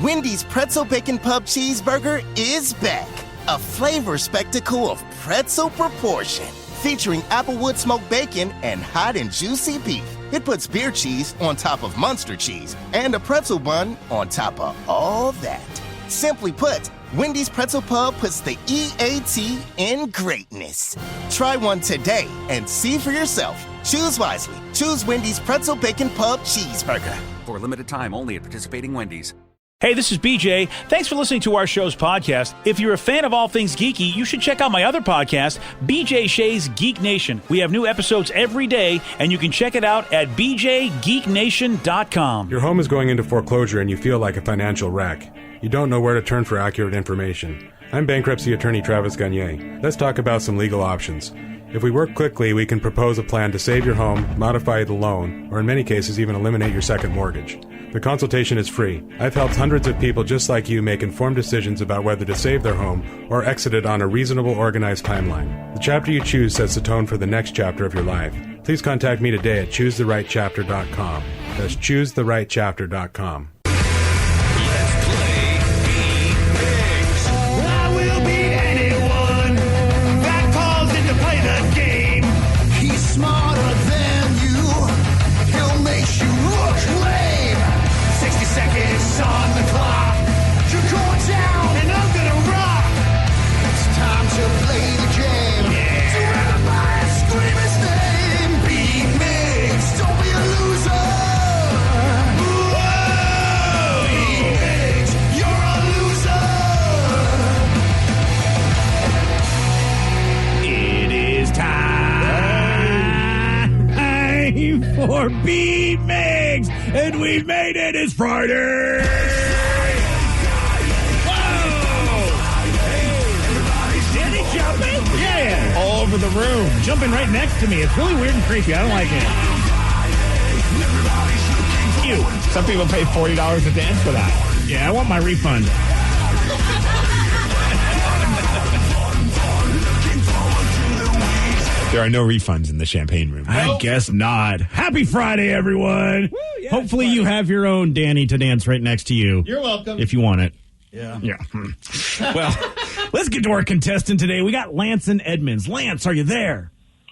Wendy's Pretzel Bacon Pub Cheeseburger is back. A flavor spectacle of pretzel proportion. Featuring applewood smoked bacon and hot and juicy beef. It puts beer cheese on top of Munster cheese and a pretzel bun on top of all that. Simply put, Wendy's Pretzel Pub puts the EAT in greatness. Try one today and see for yourself. Choose wisely. Choose Wendy's Pretzel Bacon Pub Cheeseburger. For a limited time only at participating Wendy's. Hey, this is BJ. Thanks for listening to our show's podcast. If you're a fan of all things geeky, you should check out my other podcast, BJ Shea's Geek Nation. We have new episodes every day, and you can check it out at bjgeeknation.com. Your home is going into foreclosure and you feel like a financial wreck. You don't know where to turn for accurate information. I'm bankruptcy attorney Travis Gagne. Let's talk about some legal options. If we work quickly, we can propose a plan to save your home, modify the loan, or in many cases even eliminate your second mortgage. The consultation is free. I've helped hundreds of people just like you make informed decisions about whether to save their home or exit it on a reasonable, organized timeline. The chapter you choose sets the tone for the next chapter of your life. Please contact me today at choosetherightchapter.com. That's choosetherightchapter.com. For Beat Migs, and we've made it. It's Friday. Whoa! Danny jumping? Yeah, all over the room, jumping right next to me. It's really weird and creepy. I don't like it. You. Some people pay $40 a dance for that. Yeah, I want my refund. There are no refunds in the champagne room. I guess not. Happy Friday, everyone. Woo, yeah, hopefully you have your own Danny to dance right next to you. You're welcome. If you want it. Yeah. Well, let's get to our contestant today. We got Lance in Edmonds. Lance, are you there?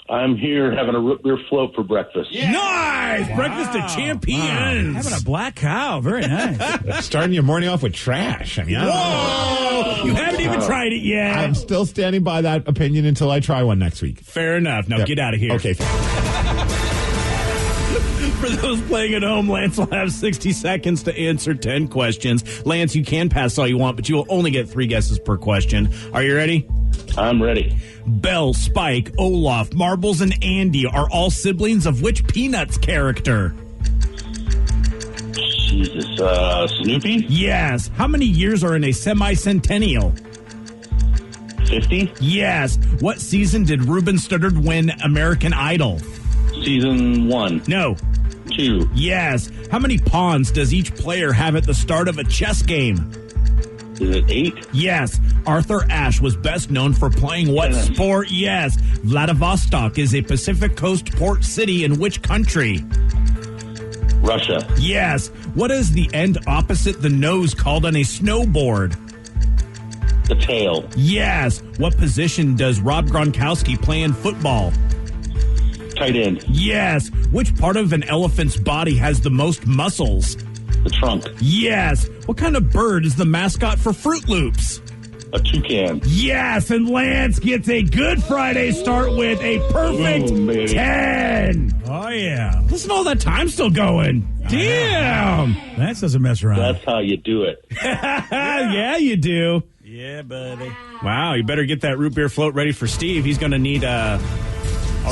I'm here having a root beer float for breakfast. Yeah. Nice! Wow. Breakfast of champions. Wow. Having a black cow. Very nice. Starting your morning off with trash. I mean, whoa! You haven't even tried it yet. I'm still standing by that opinion until I try one next week. Fair enough. Now get out of here. Okay. For those playing at home, Lance will have 60 seconds to answer 10 questions. Lance, you can pass all you want, but you will only get 3 guesses per question. Are you ready? I'm ready. Belle, Spike, Olaf, Marbles, and Andy are all siblings of which Peanuts character? Jesus, Snoopy? Yes. How many years are in a semi-centennial? 50? Yes. What season did Ruben Studdard win American Idol? Season 1. No. 2. Yes. How many pawns does each player have at the start of a chess game? Is it 8? Yes. Arthur Ashe was best known for playing what sport? Yes. Vladivostok is a Pacific Coast port city in which country? Russia. Yes. What is the end opposite the nose called on a snowboard? The tail. Yes. What position does Rob Gronkowski play in football? Tight end. Yes. Which part of an elephant's body has the most muscles? The trunk. Yes. What kind of bird is the mascot for Fruit Loops? A toucan. Yes, and Lance gets a Good Friday start with a perfect 10. Oh, yeah. Listen to all that time still going. Damn. Lance doesn't mess around. That's how you do it. Yeah, you do. Yeah, buddy. Wow, you better get that root beer float ready for Steve. He's going to need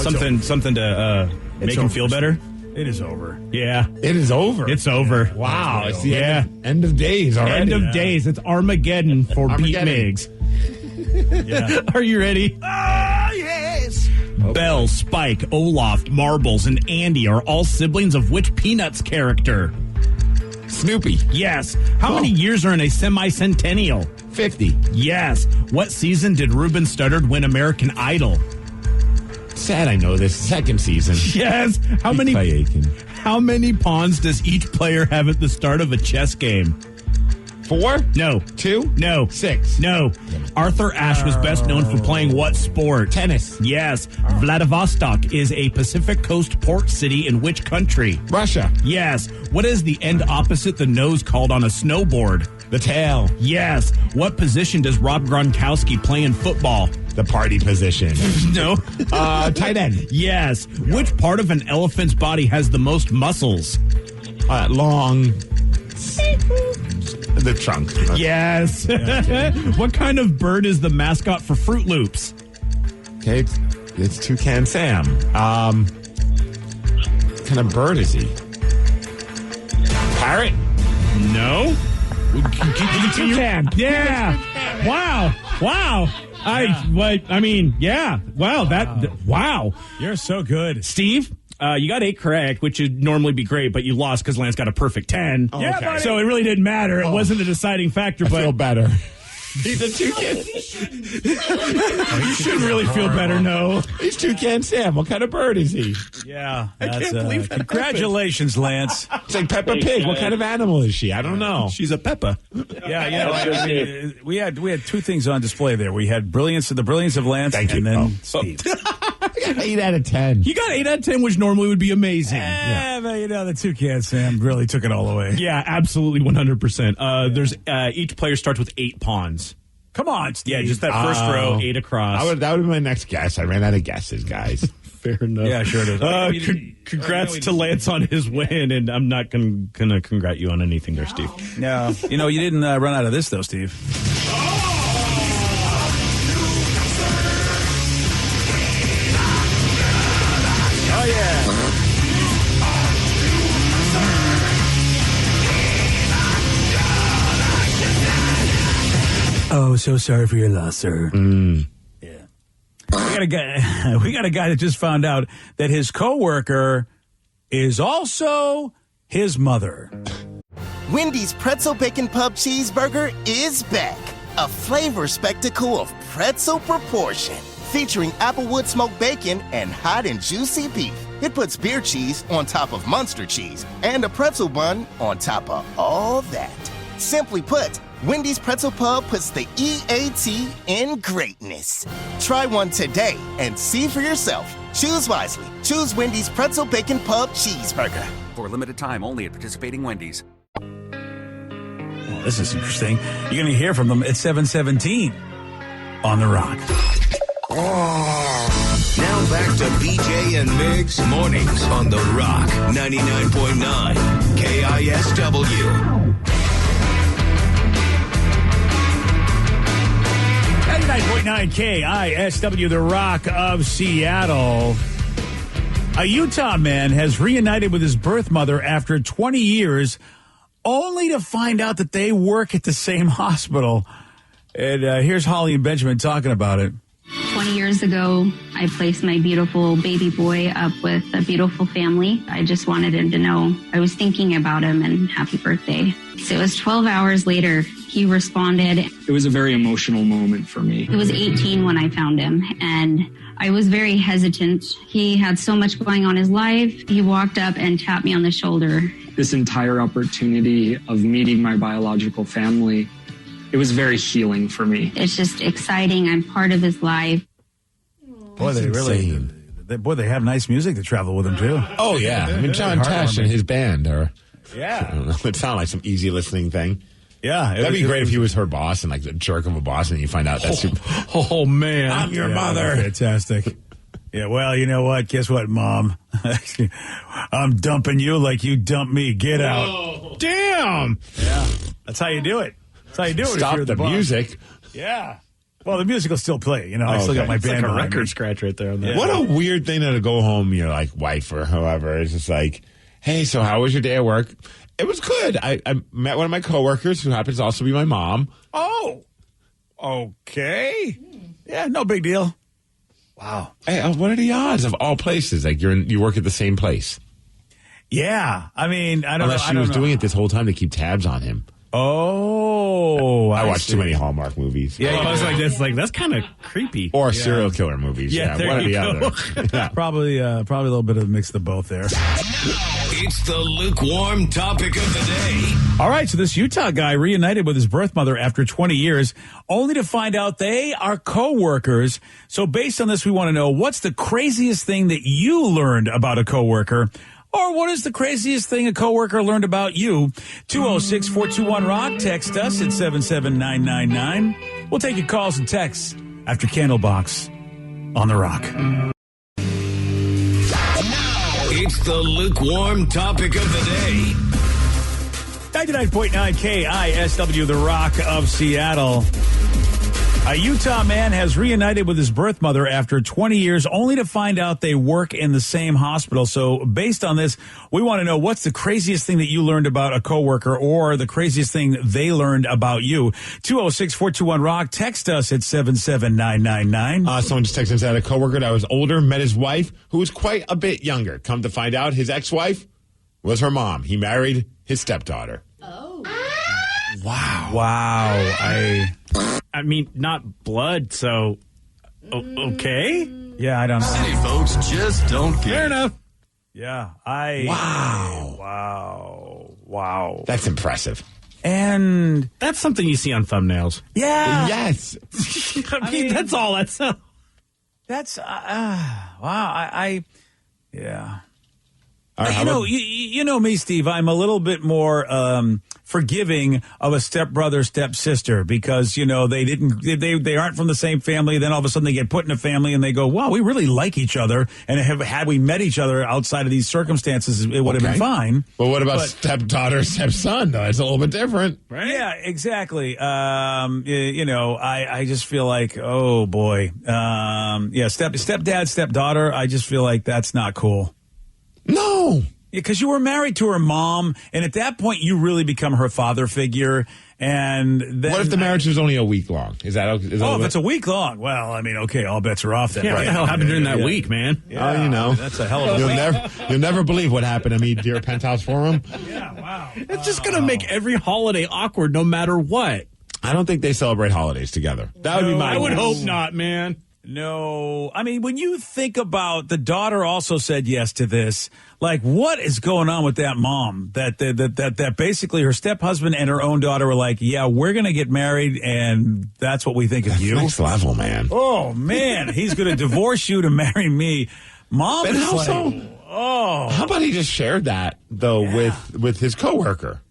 something to make him feel better. It is over. Yeah. It is over. It's over. Wow. It's the end of days already. End of days. It's Armageddon for Pete Miggs. Yeah. Are you ready? Oh, yes. Okay. Belle, Spike, Olaf, Marbles, and Andy are all siblings of which Peanuts character? Snoopy. Yes. How many years are in a semi-centennial? 50. Yes. What season did Ruben Studdard win American Idol? Sad I know this. Second season. Yes. How many pawns does each player have at the start of a chess game? 4? No. 2? No. 6? No. Arthur Ashe was best known for playing what sport? Tennis. Yes. Vladivostok is a Pacific Coast port city in which country? Russia. Yes. What is the end opposite the nose called on a snowboard? The tail. Yes. What position does Rob Gronkowski play in football? The party position. No. Tight end. Yes. Which part of an elephant's body has the most muscles? Long. The trunk. Yes. What kind of bird is the mascot for Fruit Loops? Okay, it's Toucan Sam. What kind of bird is he? Parrot? No. Toucan. Yeah. Wow. Yeah. Wow. Wow. You're so good. Steve, you got 8 correct, which would normally be great, but you lost because Lance got a perfect 10. Oh, yeah, okay. So it really didn't matter. It wasn't the deciding factor. I but feel better. He's a toucan. You should really feel better, no. He's Toucan Sam. What kind of bird is he? Yeah. I can't believe that. Congratulations, Lance. It's like Peppa Pig. What kind of animal is she? I don't know. She's a Peppa. Yeah, we had 2 things on display there. We had the brilliance of Lance, Thank you. and then Steve. I got 8 out of 10. You got 8 out of 10, which normally would be amazing. But the Toucan Sam really took it all away. Yeah, absolutely, 100%. There's each player starts with 8 pawns. Come on, Steve. Yeah, just that first row, 8 across. That would be my next guess. I ran out of guesses, guys. Fair enough. Yeah, sure it is. Congrats to Lance on his win, and I'm not going to congrat you on anything there, Steve. No. You didn't run out of this, though, Steve. Oh, yeah. Oh, so sorry for your loss, sir. Yeah. We got a guy that just found out that his coworker is also his mother. Wendy's Pretzel Bacon Pub Cheeseburger is back. A flavor spectacle of pretzel proportion. Featuring applewood smoked bacon and hot and juicy beef. It puts beer cheese on top of Munster cheese and a pretzel bun on top of all that. Simply put, Wendy's Pretzel Pub puts the EAT in greatness. Try one today and see for yourself. Choose wisely. Choose Wendy's Pretzel Bacon Pub Cheeseburger. For a limited time only at participating Wendy's. Well, this is interesting. You're going to hear from them at 7:17 on The Rock. Now back to BJ and Migs mornings on The Rock 99.9 KISW. 99.9 KISW, The Rock of Seattle. A Utah man has reunited with his birth mother after 20 years, only to find out that they work at the same hospital. And here's Holly and Benjamin talking about it. 20 years ago, I placed my beautiful baby boy up with a beautiful family. I just wanted him to know I was thinking about him and happy birthday. So it was 12 hours later, he responded. It was a very emotional moment for me. He was 18 when I found him, and I was very hesitant. He had so much going on in his life. He walked up and tapped me on the shoulder. This entire opportunity of meeting my biological family, it was very healing for me. It's just exciting. I'm part of his life. Boy, they have nice music to travel with them, too. Oh, yeah. I mean, John Tesh and his band are... Yeah. I don't know. It sounded like some easy listening thing. Yeah. That'd be great if he was her boss and like the jerk of a boss and you find out that's Oh, man. I'm your mother. Fantastic. Yeah, well, you know what? Guess what, Mom? I'm dumping you like you dumped me. Get out. Oh, damn. Yeah. That's how you do it. That's how you do it. Stop the music. Yeah. Well, the music will still play. You know, I still got my band It's like a behind me. record scratch right there on that. What a weird thing to go home, your like wife or whoever is just like, hey, so how was your day at work? It was good. I met one of my coworkers who happens to also be my mom. Oh, okay. Yeah, no big deal. Wow. Hey, what are the odds of all places? Like you work at the same place. Yeah. I mean, I don't Unless know. she was doing it this whole time to keep tabs on him. Oh, I watched too many Hallmark movies. Yeah, I was like, that's kind of creepy. Or serial killer movies. Yeah, One or the other. Probably a little bit of a mix of both there. It's the lukewarm topic of the day. All right, so this Utah guy reunited with his birth mother after 20 years, only to find out they are co-workers. So based on this, we want to know, what's the craziest thing that you learned about a coworker? Or what is the craziest thing a coworker learned about you? 206-421-ROCK. Text us at 77999. We'll take your calls and texts after Candlebox on The Rock. It's the lukewarm topic of the day. 99.9 KISW, The Rock of Seattle. A Utah man has reunited with his birth mother after 20 years, only to find out they work in the same hospital. So based on this, we want to know, what's the craziest thing that you learned about a coworker, or the craziest thing they learned about you? 206-421-ROCK. Text us at 77999. Someone just texted and said a coworker that was older met his wife, who was quite a bit younger. Come to find out, his ex-wife was her mom. He married his stepdaughter. Wow. I mean, not blood, so okay. Yeah, I don't know. City folks just don't get Fair enough. Yeah, Wow. That's impressive. And That's something you see on thumbnails. yeah, Yes. I mean, that's all. That's that's wow. Yeah. All right, how You know, about- you know me, Steve. I'm a little bit more forgiving of a stepbrother, stepsister, because, you know, they aren't from the same family. Then all of a sudden they get put in a family and they go, wow, we really like each other. And had we met each other outside of these circumstances, it would have been fine. Well, what about stepdaughter, stepson, though? It's a little bit different. Right? Yeah, exactly. You know, I just feel like, oh boy. Stepdad, stepdaughter, I just feel like that's not cool. No. Because you were married to her mom, and at that point, you really become her father figure. And then, What if the marriage was only a week long? Is that okay? if it's a week long, well, I mean, okay, all bets are off then. yeah. What the hell happened during that week, man? Yeah, you know. that's a hell of a week. You'll never believe what happened to me, dear Penthouse Forum. Yeah, wow. It's just gonna make every holiday awkward, no matter what. I don't think they celebrate holidays together. That would be my I would guess. hope not, man. No, I mean, when you think about, the daughter also said yes to this. Like, what is going on with that mom? That basically her step-husband and her own daughter were like, yeah, we're going to get married, and that's what we think of you. Next level, man. Oh, man, he's going to divorce you to marry me. Mom But is also, like, oh. how about he just shared that, though, with his coworker?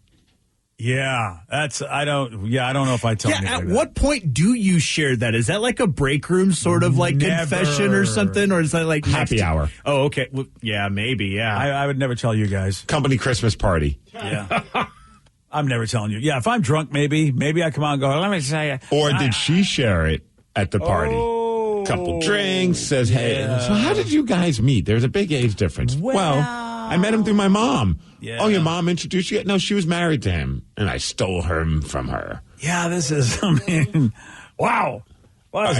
Yeah, I don't know if I tell Yeah, you at that. what point do you share that? Is that like a break room sort of like confession or something? Or is that like Happy hour. Oh, okay. Well, yeah, maybe, yeah. I would never tell you guys. Company Christmas party. Yeah. I'm never telling you. Yeah, if I'm drunk, maybe I come out and go, let me tell you. Or did she share it at the party? Couple drinks, says, hey, so how did you guys meet? There's a big age difference. Well, I met him through my mom. Yeah. Oh, your mom introduced you? No, she was married to him, and I stole her from her. Yeah, this is, I mean, wow. Well, there's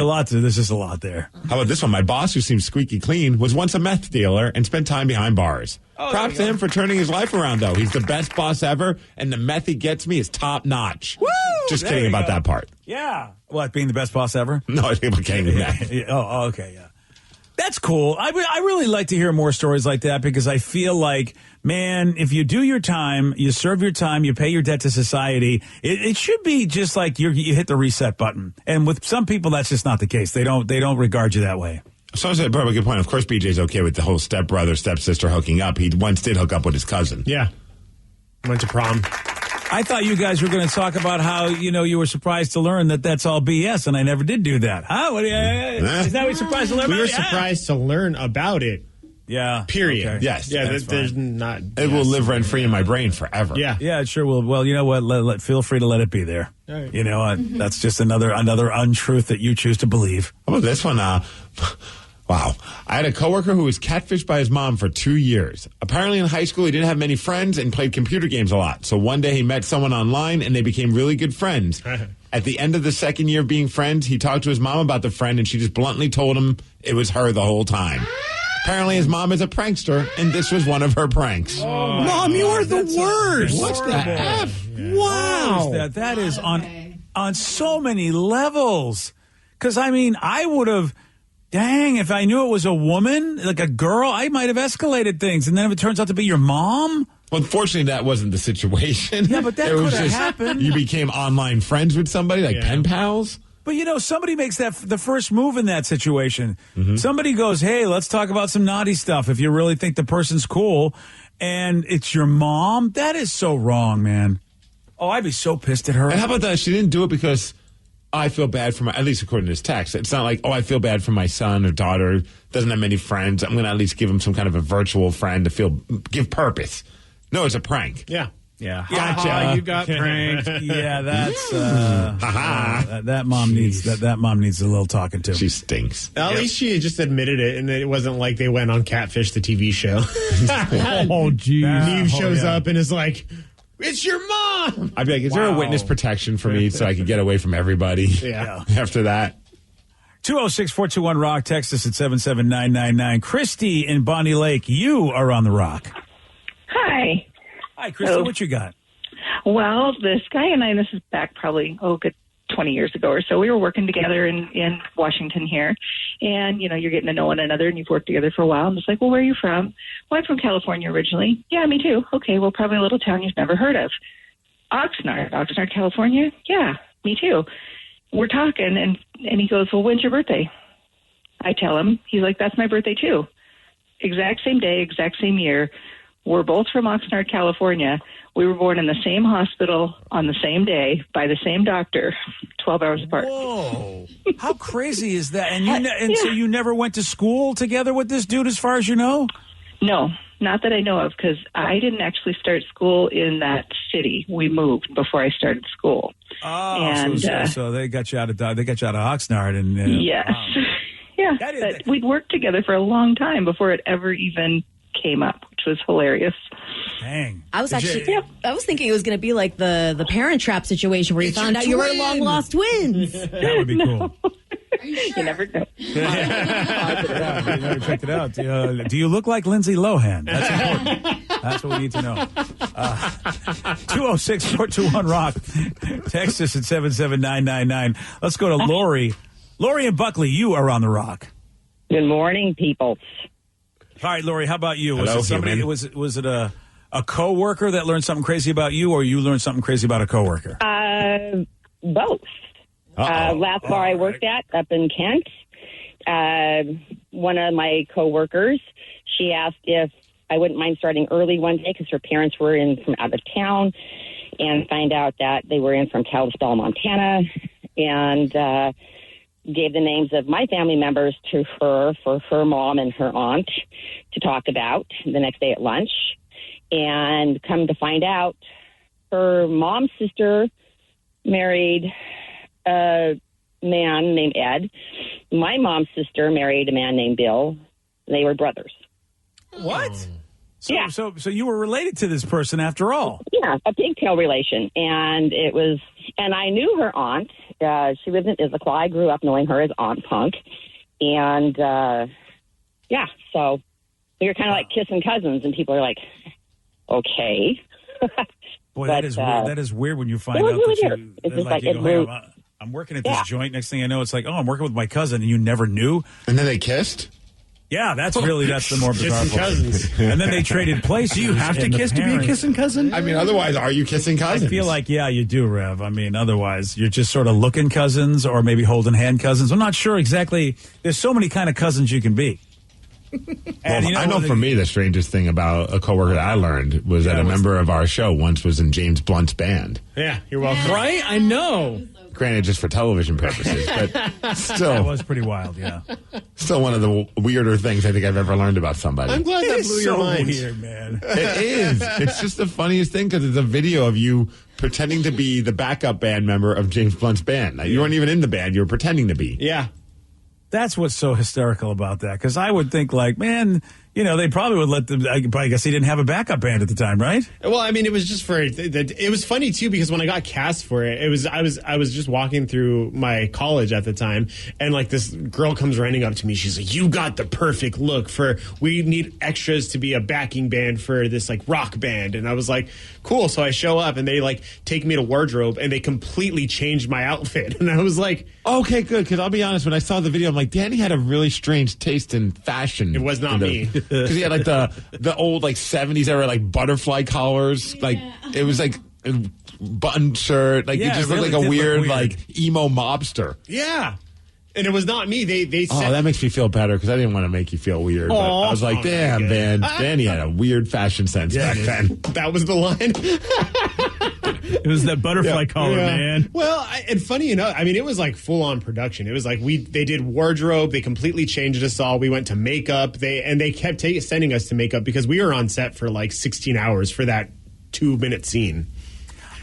just a lot there. How about this one? My boss, who seems squeaky clean, was once a meth dealer and spent time behind bars. Props to him for turning his life around, though. He's the best boss ever, and the meth he gets me is top notch. Woo! Just There kidding you about go. that part. Yeah. What, being the best boss ever? No, I think about getting the meth. Oh, okay, yeah. That's cool. I really like to hear more stories like that, because I feel like, man, if you do your time, you serve your time, you pay your debt to society, it should be just like you hit the reset button. And with some people, that's just not the case. They don't regard you that way. So that's probably a good point. Of course, BJ's okay with the whole stepbrother, stepsister hooking up. He once did hook up with his cousin. Yeah. Went to prom. I thought you guys were going to talk about how, you were surprised to learn that that's all BS, and I never did do that. Huh? Is that what you're surprised to learn We about were it? surprised to learn about it. Yeah. Period. Okay. Yes. Yeah, That's there's fine. not. It will live rent-free in my brain forever. Yeah. Yeah, it sure will. Well, you know what? Feel free to let it be there. All right. You know, that's just another untruth that you choose to believe. How about this one? Wow. I had a coworker who was catfished by his mom for 2 years. Apparently in high school, he didn't have many friends and played computer games a lot. So one day he met someone online and they became really good friends. At the end of the second year of being friends, he talked to his mom about the friend and she just bluntly told him it was her the whole time. Apparently his mom is a prankster and this was one of her pranks. Mom, you are the worst. What's the F? Wow. That is on so many levels. Because, I mean, I would have Dang, if I knew it was a woman, like a girl, I might have escalated things. And then if it turns out to be your mom? Well, unfortunately, that wasn't the situation. Yeah, but that could have happened. You became online friends with somebody, like pen pals. But, somebody makes the first move in that situation. Mm-hmm. Somebody goes, hey, let's talk about some naughty stuff if you really think the person's cool. And it's your mom? That is so wrong, man. Oh, I'd be so pissed at her. And how about that? She didn't do it because I feel bad for at least according to this text. It's not like, I feel bad for my son or daughter, doesn't have many friends. I'm going to at least give him some kind of a virtual friend to give purpose. No, it's a prank. Yeah. Yeah. Gotcha. You got pranked. Yeah, that's that mom needs that mom needs a little talking to. She stinks. At least she just admitted it, and it wasn't like they went on Catfish, the TV show. Oh, geez. Neve shows up and is like, it's your mom. I'd be like, is there a witness protection for me so I could get away from everybody? Yeah. After that. 206-421-ROCK. Text us at 77999. Christy in Bonnie Lake, you are on the Rock. Hi. Hi, Christy. What you got? Well, this guy and I, this is back probably, good 20 years ago or so. We were working together in Washington here. And, you're getting to know one another and you've worked together for a while. And it's like, well, where are you from? Well, I'm from California originally. Yeah, me too. Okay, well, probably a little town you've never heard of. Oxnard, California? Yeah, me too. We're talking and he goes, well, when's your birthday? I tell him. He's like, that's my birthday too. Exact same day, exact same year. We're both from Oxnard, California. We were born in the same hospital on the same day by the same doctor, 12 hours apart. Whoa. How crazy is that? And so you never went to school together with this dude as far as you know? No, not that I know of, because I didn't actually start school in that city. We moved before I started school. Oh, and, so they got you out of Oxnard. And yes. Wow. Yeah, but we'd worked together for a long time before it ever even came up, which was hilarious. Dang. I was thinking it was going to be like the Parent Trap situation where you found out you were long lost twins. That would be cool. You never know. Yeah, we never checked it out. Do you look like Lindsay Lohan? That's important. That's what we need to know. 206-421-ROCK. Text us at 77999. Let's go to Lori. Lori and Buckley, you are on the Rock. Good morning, people. All right, Lori, how about you? Hello, was it a coworker that learned something crazy about you, or you learned something crazy about a coworker? Both. Last bar I worked at up in Kent, one of my coworkers, she asked if I wouldn't mind starting early one day because her parents were in from out of town, and find out that they were in from Kalispell, Montana, and gave the names of my family members to her for her mom and her aunt to talk about the next day at lunch. And come to find out, her mom's sister married a man named Ed. My mom's sister married a man named Bill. They were brothers. What? So you were related to this person after all? Yeah, a pigtail relation. And I knew her aunt. She lived in Issaquah. I grew up knowing her as Aunt Punk. And, so we were kind of like kissing cousins, and people are like, okay. Boy, that is weird. That is weird when you find out that I'm working at this joint. Next thing I know, it's like, I'm working with my cousin, and you never knew. And then they kissed? Yeah, that's the more bizarre part. And then they traded places. Do you have to kiss to be a kissing cousin? I mean, otherwise, are you kissing cousins? I feel like, you do, Rev. I mean, otherwise, you're just sort of looking cousins or maybe holding hand cousins. I'm not sure exactly. There's so many kind of cousins you can be. I know for me, the strangest thing about a coworker that I learned was that a member of our show once was in James Blunt's band. Yeah, you're welcome. Right? I know. Granted, just for television purposes, but still. That was pretty wild, yeah. Still one of the weirder things I think I've ever learned about somebody. I'm glad that blew your mind. Weird, man. It is. It's just the funniest thing because it's a video of you pretending to be the backup band member of James Blunt's band. Like, you weren't even in the band. You were pretending to be. Yeah. That's what's so hysterical about that, because I would think, like, man, they probably would let them. I guess he didn't have a backup band at the time, right? Well, I mean, it was just for it was funny too because when I got cast for it, I was just walking through my college at the time, and like this girl comes running up to me. She's like, "You got the perfect look we need extras to be a backing band for this like rock band." And I was like, "Cool." So I show up, and they like take me to wardrobe, and they completely changed my outfit, and I was like, "Okay, good." Because I'll be honest, when I saw the video, I'm like, Danny had a really strange taste in fashion. It was not me. Because he had like the old like 70s era like butterfly collars, like it was like a button shirt, like Yeah, you just it looked really like a did look weird weird. like emo mobster. "Yeah." And it was not me. They said, That makes me feel better because I didn't want to make you feel weird. But I was like, damn, man, Danny had a weird fashion sense back then. That was the line. It was that butterfly collar, man. Well, and funny enough, I mean, it was like full on production. It was like they did wardrobe. They completely changed us all. We went to makeup. They kept sending us to makeup because we were on set for like 16 hours for that 2-minute scene.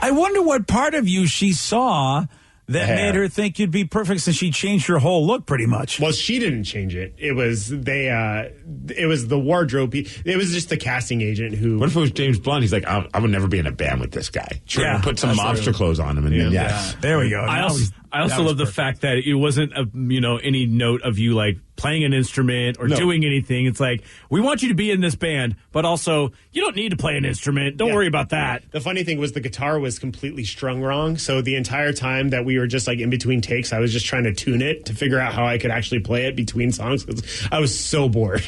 I wonder what part of you she saw that Hair. made her think you'd be perfect, since she changed your whole look pretty much. Well, she didn't change it. It was it was the wardrobe. It was just the casting agent who. What if it was James Blunt? He's like, I would never be in a band with this guy. Sure, Yeah, put some that's mobster true. clothes on him, and then yes. There we go. I Now also that was love the perfect. fact that it wasn't any note of you like playing an instrument or doing anything. It's like, we want you to be in this band, but also you don't need to play an instrument. Don't worry about that. The funny thing was the guitar was completely strung wrong. So the entire time that we were just like in between takes, I was just trying to tune it to figure out how I could actually play it between songs because I was so bored.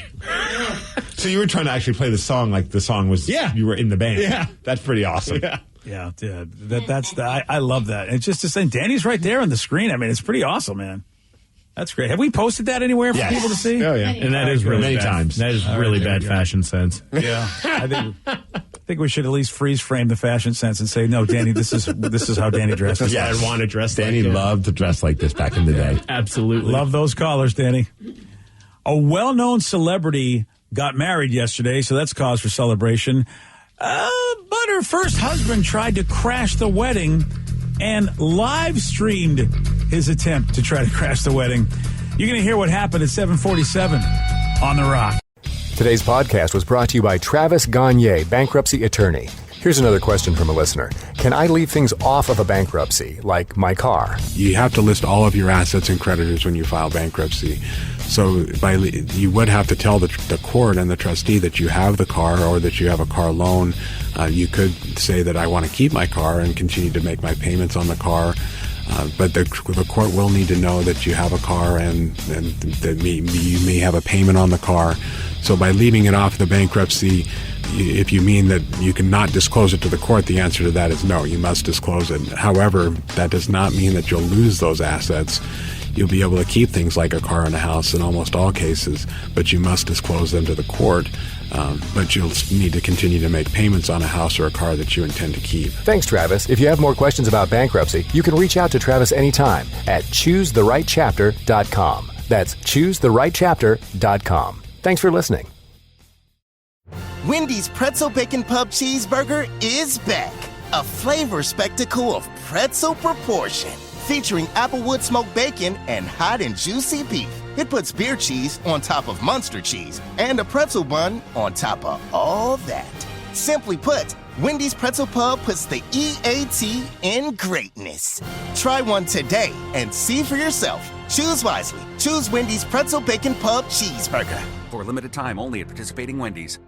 So you were trying to actually play the song like the song was. You were in the band. Yeah. That's pretty awesome. Yeah. Yeah. I love that. It's just the same. Danny's right there on the screen. I mean, it's pretty awesm, man. That's great. Have we posted that anywhere for people to see? Oh, yeah. And that is really Many bad. times. That is really bad fashion sense. Yeah. I think we should at least freeze frame the fashion sense and say, no, Danny, this is how Danny dresses. Yes. I want to dress Danny like loved to dress like this back in the day. Absolutely. Love those collars, Danny. A well-known celebrity got married yesterday, so that's cause for celebration. But her first husband tried to crash the wedding and live streamed his attempt to try to crash the wedding. You're going to hear what happened at 7:47 on The Rock. Today's podcast was brought to you by Travis Gagne, bankruptcy attorney. Here's another question from a listener. Can I leave things off of a bankruptcy, like my car? You have to list all of your assets and creditors when you file bankruptcy. So you would have to tell the court and the trustee that you have the car or that you have a car loan. You could say that I want to keep my car and continue to make my payments on the car. But the court will need to know that you have a car and that you may have a payment on the car. So by leaving it off the bankruptcy, if you mean that you cannot disclose it to the court, the answer to that is no, you must disclose it. However, that does not mean that you'll lose those assets. You'll be able to keep things like a car and a house in almost all cases, but you must disclose them to the court. But you'll need to continue to make payments on a house or a car that you intend to keep. Thanks, Travis. If you have more questions about bankruptcy, you can reach out to Travis anytime at choosetherightchapter.com. That's choosetherightchapter.com. Thanks for listening. Wendy's Pretzel Bacon Pub Cheeseburger is back. A flavor spectacle of pretzel proportion. Featuring applewood smoked bacon and hot and juicy beef. It puts beer cheese on top of Munster cheese and a pretzel bun on top of all that. Simply put, Wendy's Pretzel Pub puts the EAT in greatness. Try one today and see for yourself. Choose wisely. Choose Wendy's Pretzel Bacon Pub Cheeseburger. For a limited time only at participating Wendy's.